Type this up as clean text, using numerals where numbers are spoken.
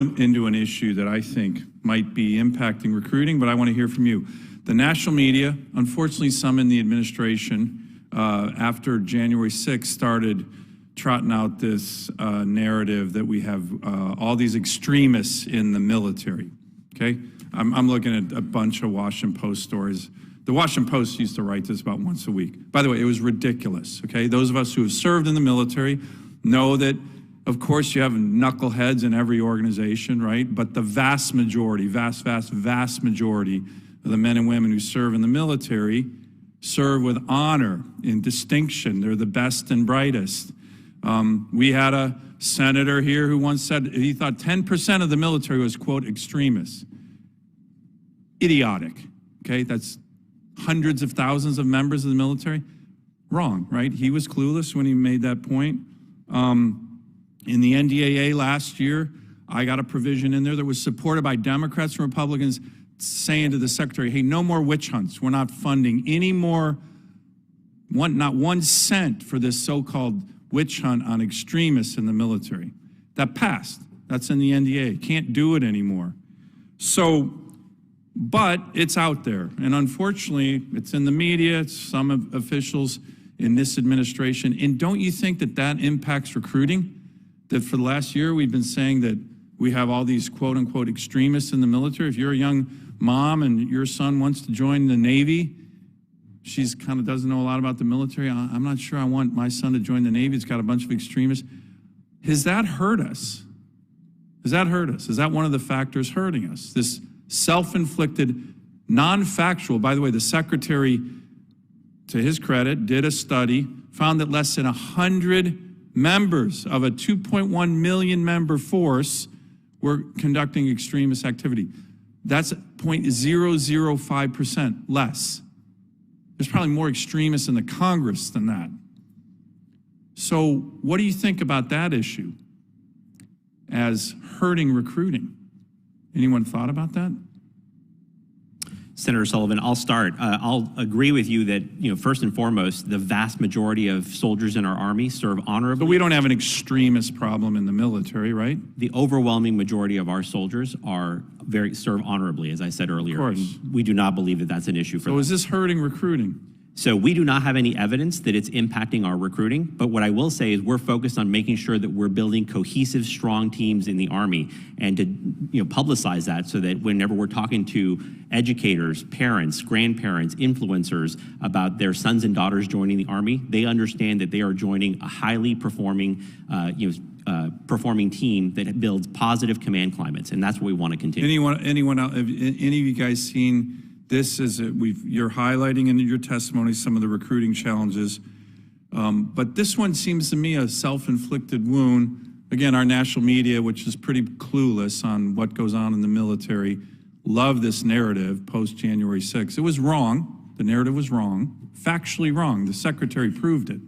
into an issue that I think might be impacting recruiting, but I want to hear from you. The national media, unfortunately some in the administration, after January 6th started trotting out this narrative that we have all these extremists in the military, okay? I'm looking at a bunch of Washington Post stories. The Washington Post used to write this about once a week. By the way, it was ridiculous, okay? Those of us who have served in the military know that, of course, you have knuckleheads in every organization, right? But the vast majority, vast majority of the men and women who serve in the military serve with honor and distinction. They're the best and brightest. We had a senator here who once said he thought 10% of the military was, quote, extremists. Idiotic, okay? That's hundreds of thousands of members of the military. Wrong, right? He was clueless when he made that point. In the NDAA last year, I got a provision in there that was supported by Democrats and Republicans saying to the secretary, hey, no more witch hunts. We're not funding any more, not 1 cent for this so-called witch hunt on extremists in the military. That passed. That's in the NDAA. Can't do it anymore. So, but it's out there. And unfortunately, it's in the media. It's some officials in this administration. And don't you think that that impacts recruiting? That for the last year, we've been saying that we have all these quote-unquote extremists in the military. If you're a young mom and your son wants to join the Navy, she's kind of doesn't know a lot about the military. I'm not sure I want my son to join the Navy. It's got a bunch of extremists. Has that hurt us? Has that hurt us? Is that one of the factors hurting us? This self-inflicted, non-factual, by the way, the secretary, to his credit, did a study, found that less than 100 members of a 2.1 million member force were conducting extremist activity. That's 0.005% less. There's probably more extremists in the Congress than that. So what do you think about that issue as hurting recruiting? Anyone thought about that? Senator Sullivan, I'll start. I'll agree with you that, first and foremost, the vast majority of soldiers in our Army serve honorably. But we don't have an extremist problem in the military, right? The overwhelming majority of our soldiers serve honorably, as I said earlier. Of course. We do not believe that that's an issue for them. So is this hurting recruiting? So we do not have any evidence that it's impacting our recruiting, but what I will say is we're focused on making sure that we're building cohesive, strong teams in the Army and to publicize that so that whenever we're talking to educators, parents, grandparents, influencers about their sons and daughters joining the Army, they understand that they are joining a highly performing performing team that builds positive command climates, and that's what we want to continue. Anyone else, have any of you guys seen this? You're highlighting in your testimony some of the recruiting challenges, but this one seems to me a self-inflicted wound. Again, our national media, which is pretty clueless on what goes on in the military, love this narrative post-January 6th. It was wrong. The narrative was wrong, factually wrong. The secretary proved it.